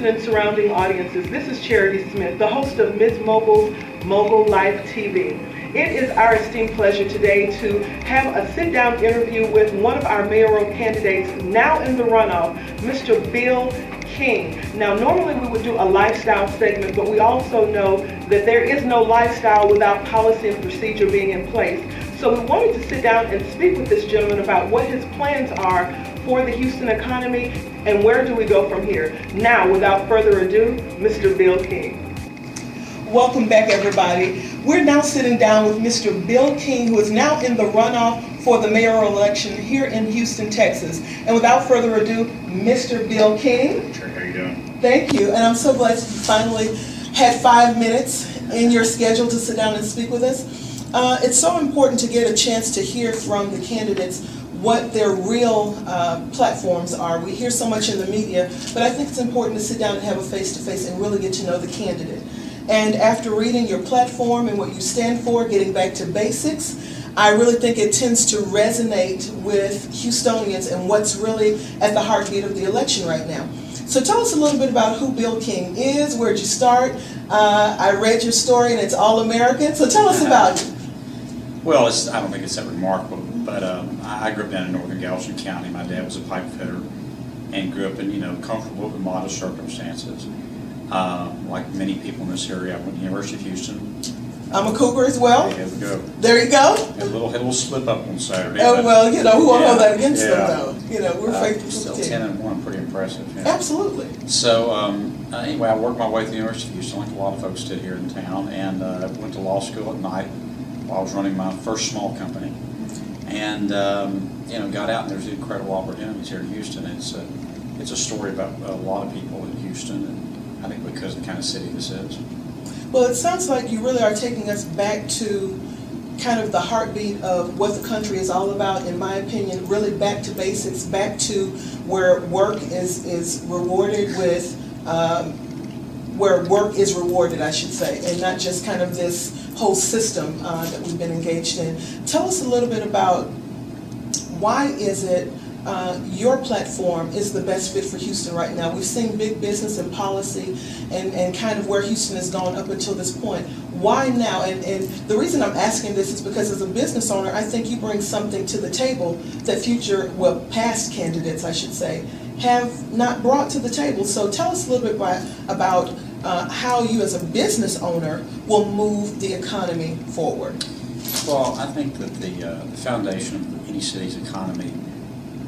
Houston and surrounding audiences, this is Charity Smith, the host of Ms. Mogul's MoguLifeTV. It is our esteemed pleasure today to have a sit-down interview with one of our mayoral candidates now in the runoff, Mr. Bill King. Now, normally we would do a lifestyle segment, but we also know that there is no lifestyle without policy and procedure being in place. So we wanted to sit down and speak with this gentleman about what his plans are for the Houston economy and where do we go from here. Now, without further ado, Mr. Bill King. Welcome back, everybody. We're now sitting down with Mr. Bill King, who is now in the runoff for the mayoral election here in Houston, Texas. And without further ado, Mr. Bill King. Sure, how you doing? Thank you, and I'm so glad you finally had 5 minutes in your schedule to sit down and speak with us. It's so important to get a chance to hear from the candidates what their real platforms are. We hear so much in the media, but I think it's important to sit down and have a face-to-face and really get to know the candidate. And after reading your platform and what you stand for, getting back to basics, I really think it tends to resonate with Houstonians and what's really at the heartbeat of the election right now. So tell us a little bit about who Bill King is, where'd you start? I read your story and it's all American, so tell us about it. Well, I don't think it's that remarkable, but I grew up down in northern Galveston County. My dad was a pipe fitter and grew up in, comfortable but modest circumstances. Like many people in this area, I went to the University of Houston. I'm a Cougar as well. There we go. There you go. Had a little slip up on Saturday. Oh, well, who will hold that against them, though? We're faithful still to the team. 10-1, pretty impressive. Yeah. Absolutely. So anyway, I worked my way through the University of Houston, like a lot of folks did here in town, and went to law school at night while I was running my first small company. And got out, and there's incredible opportunities here in Houston. It's a story about a lot of people in Houston, and I think because of the kind of city this is. Well, it sounds like you really are taking us back to kind of the heartbeat of what the country is all about, in my opinion, really back to basics, back to where work is rewarded with, where work is rewarded, I should say, and not just kind of this whole system that we've been engaged in. Tell us a little bit about why is it your platform is the best fit for Houston right now. We've seen big business and policy and kind of where Houston has gone up until this point. Why now? And the reason I'm asking this is because as a business owner, I think you bring something to the table that past candidates, I should say, have not brought to the table. So tell us a little bit about how you as a business owner will move the economy forward. Well, I think that the foundation of any city's economy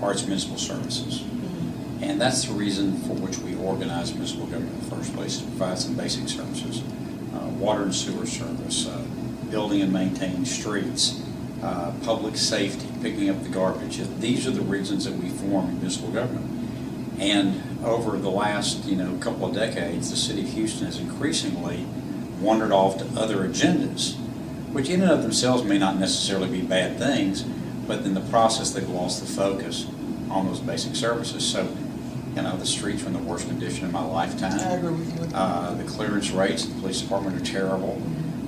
are its municipal services. Mm-hmm. And that's the reason for which we organize municipal government in the first place, to provide some basic services. Water and sewer service, building and maintaining streets, public safety, picking up the garbage. These are the reasons that we form municipal government. And over the last couple of decades, the city of Houston has increasingly wandered off to other agendas, which in and of themselves may not necessarily be bad things, but in the process they've lost the focus on those basic services. So, the streets are in the worst condition in my lifetime. I agree with you. The clearance rates at the police department are terrible.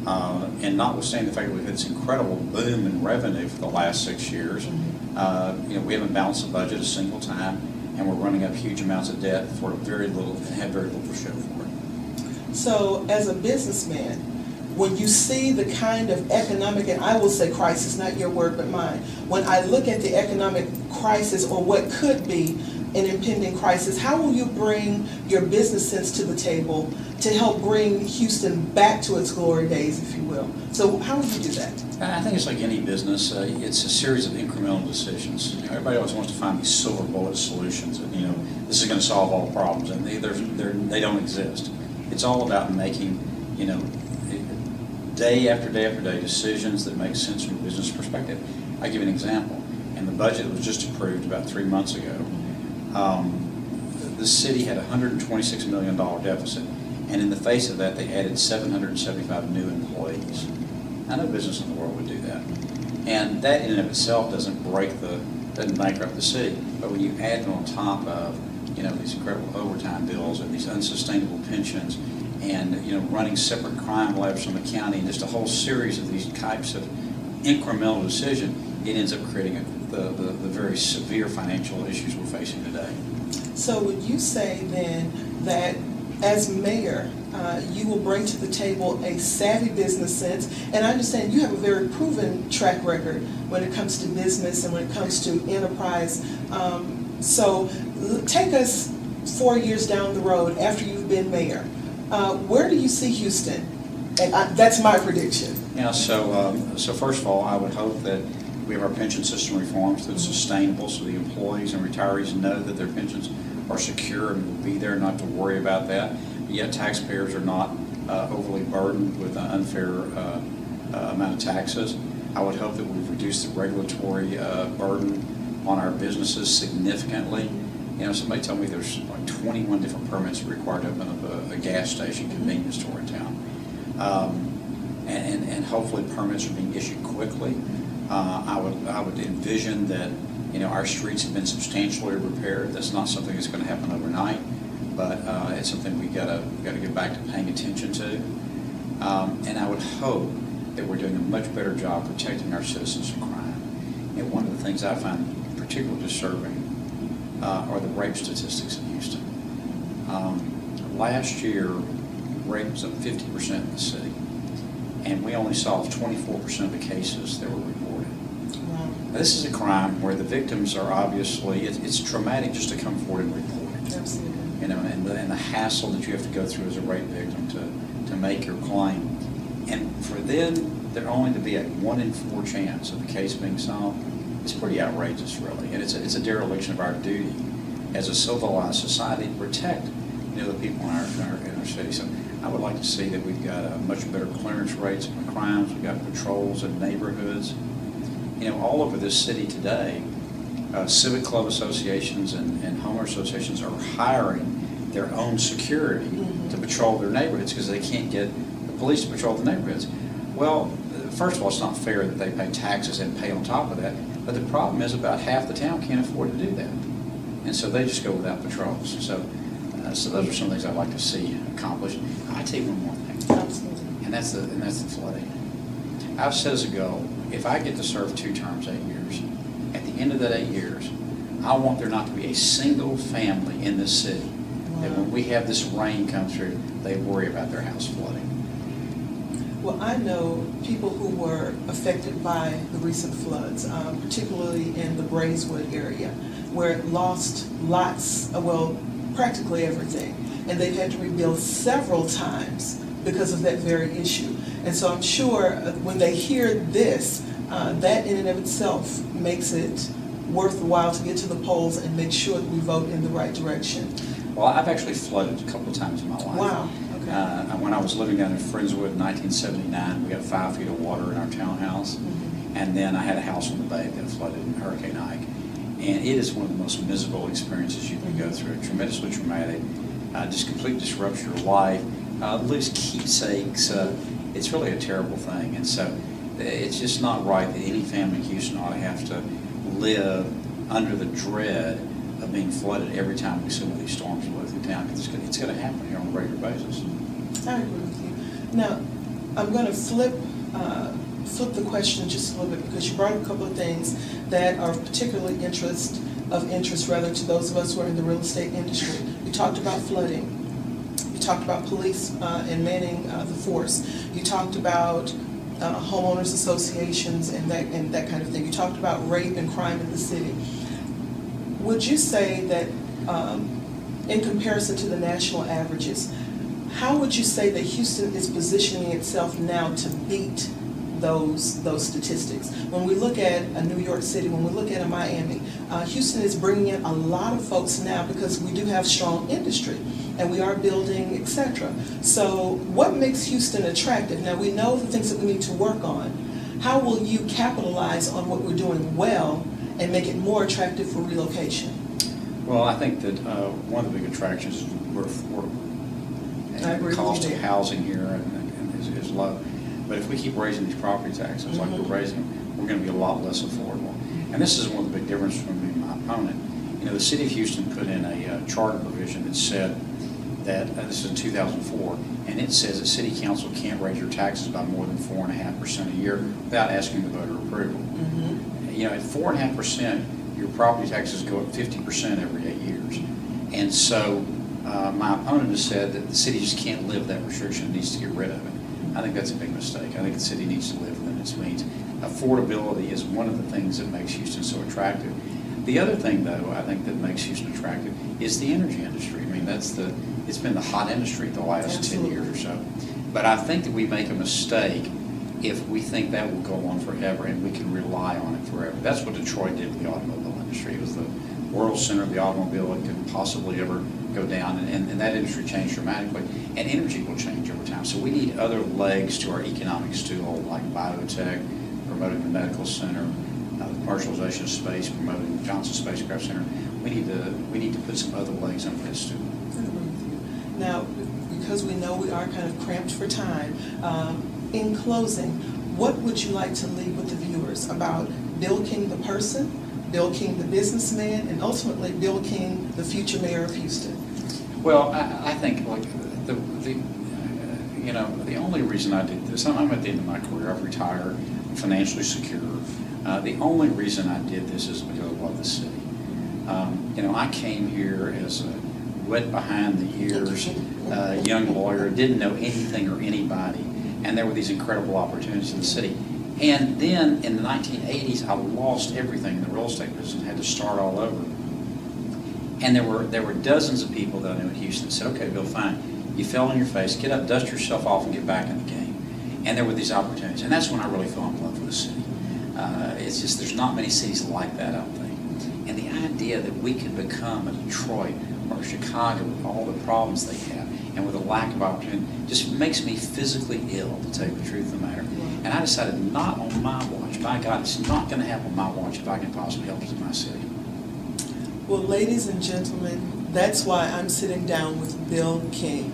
And notwithstanding the fact that we've had this incredible boom in revenue for the last 6 years, we haven't balanced the budget a single time, and we're running up huge amounts of debt for very little to show for it. So, as a businessman, when you see the kind of economic, and I will say crisis, not your word but mine, when I look at the economic crisis or what could be an impending crisis, how will you bring your business sense to the table to help bring Houston back to its glory days, if you will? So how would you do that? I think it's like any business. It's a series of incremental decisions. Everybody always wants to find these silver bullet solutions, and this is going to solve all problems, and they don't exist. It's all about making, day after day after day, decisions that make sense from a business perspective. I'll give you an example. In the budget that was just approved about 3 months ago, the city had a $126 million deficit, and in the face of that, they added 775 new employees. Now, no business in the world would do that. And that in and of itself doesn't bankrupt the city. But when you add it on top of, these incredible overtime bills and these unsustainable pensions, and running separate crime labs from the county, and just a whole series of these types of incremental decision, it ends up creating the very severe financial issues we're facing today. So would you say then that as mayor, you will bring to the table a savvy business sense, and I understand you have a very proven track record when it comes to business and when it comes to enterprise. So take us 4 years down the road after you've been mayor. Where do you see Houston? And that's my prediction. Yeah, so first of all, I would hope that we have our pension system reformed that's sustainable, so the employees and retirees know that their pensions are secure and will be there, not to worry about that. Yet taxpayers are not overly burdened with an unfair amount of taxes. I would hope that we've reduced the regulatory burden on our businesses significantly. You know, somebody told me there's like 21 different permits required to open up a gas station convenience store in town. And hopefully permits are being issued quickly. I would envision that, you know, our streets have been substantially repaired. That's not something that's going to happen overnight, but it's something we gotta get back to paying attention to. And I would hope that we're doing a much better job protecting our citizens from crime. And one of the things I find particularly disturbing are the rape statistics in Houston. Last year, rape was up 50% in the city, and we only solved 24% of the cases that were reported. Wow. Now, this is a crime where the victims are obviously, it's traumatic just to come forward and report it. Absolutely. You know, and the hassle that you have to go through as a rape victim to make your claim. And for then, there only to be a 1 in 4 chance of the case being solved, it's pretty outrageous, really. And it's a dereliction of our duty as a civilized society to protect, you know, the people in our city. So I would like to see that we've got a much better clearance rates on crimes. We've got patrols in neighborhoods. You know, all over this city today, civic club associations and homeowner associations are hiring their own security to patrol their neighborhoods because they can't get the police to patrol the neighborhoods. Well, first of all, it's not fair that they pay taxes and pay on top of that. But the problem is about half the town can't afford to do that. And so they just go without patrols. So those are some things I'd like to see accomplished. I'll tell you one more thing. Absolutely. And that's the flooding. I've said as a goal, if I get to serve 2 terms, 8 years, at the end of that 8 years, I want there not to be a single family in this city that when we have this rain come through, they worry about their house flooding. Well, I know people who were affected by the recent floods, particularly in the Braeswood area, where it lost practically everything. And they've had to rebuild several times because of that very issue. And so I'm sure when they hear this, that in and of itself makes it worthwhile to get to the polls and make sure that we vote in the right direction. Well, I've actually flooded a couple of times in my life. Wow. Okay. When I was living down in Friendswood in 1979, we got 5 feet of water in our townhouse. And then I had a house on the bay that flooded in Hurricane Ike. And it is one of the most miserable experiences you can go through. Tremendously traumatic, just completely disrupts your life, lose keepsakes. It's really a terrible thing. And so it's just not right that any family in Houston ought to have to live under the dread of being flooded every time we see one of these storms blow through town. It's going to happen here on a regular basis. I agree with you. Now, I'm going to flip the question just a little bit because you brought up a couple of things that are particularly of interest rather to those of us who are in the real estate industry. You talked about flooding. You talked about police and manning the force. You talked about homeowners associations and that kind of thing. You talked about rape and crime in the city. Would you say that in comparison to the national averages, how would you say that Houston is positioning itself now to beat those statistics? When we look at a New York City, when we look at a Miami, Houston is bringing in a lot of folks now because we do have strong industry and we are building, etc. So what makes Houston attractive? Now we know the things that we need to work on. How will you capitalize on what we're doing well and make it more attractive for relocation? Well, I think that one of the big attractions is we're affordable. And the cost of housing here is low. But if we keep raising these property taxes like we're raising them, we're going to be a lot less affordable. And this is one of the big differences between me and my opponent. You know, the city of Houston put in a charter provision that said that, this is in 2004, and it says that city council can't raise your taxes by more than 4.5% a year without asking the voter approval. You know, at 4.5%, your property taxes go up 50% every 8 years. And so My opponent has said that the city just can't live that restriction, needs to get rid of it. I think that's a big mistake. I think the city needs to live within its means. Affordability is one of the things that makes Houston so attractive. The other thing, though, I think that makes Houston attractive is the energy industry. I mean, it's been the hot industry the last Absolutely. 10 years or so. But I think that we make a mistake if we think that will go on forever and we can rely on it forever. That's what Detroit did with the automobile industry. It was the world center of the automobile. It could possibly ever go down, and that industry changed dramatically. And energy will change over time. So we need other legs to our economic stool, like biotech, promoting the medical center, the commercialization of space, promoting Johnson Spacecraft Center. We need to put some other legs on this stool. I agree with you. Now, because we know we are kind of cramped for time, in closing, what would you like to leave with the viewers about Bill King the person, Bill King the businessman, and ultimately Bill King the future mayor of Houston? Well, I think like the only reason I did this, I'm at the end of my career. I've retired, financially secure. The only reason I did this is because I love the city. I came here as a wet behind the ears young lawyer, didn't know anything or anybody, and there were these incredible opportunities in the city. And then in the 1980s, I lost everything in the real estate business and had to start all over. And there were dozens of people that I knew in Houston that said, okay, Bill, fine. You fell on your face. Get up, dust yourself off, and get back in the game. And there were these opportunities. And that's when I really fell in love with the city. It's just there's not many cities like that out there. And the idea that we could become a Detroit or Chicago with all the problems they have and with a lack of opportunity just makes me physically ill, to tell you the truth of the matter. And I decided not on my watch. By God, it's not going to happen on my watch if I can possibly help my city. Well, ladies and gentlemen, that's why I'm sitting down with Bill King.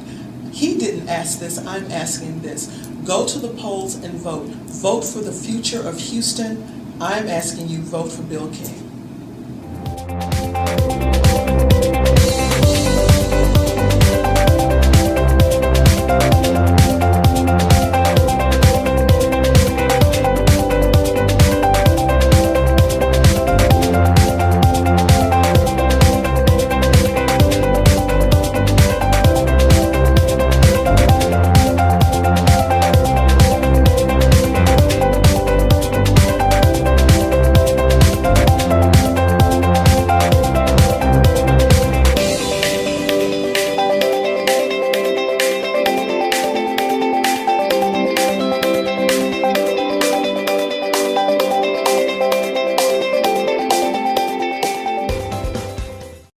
He didn't ask this, I'm asking this. Go to the polls and vote. Vote for the future of Houston. I'm asking you, vote for Bill King.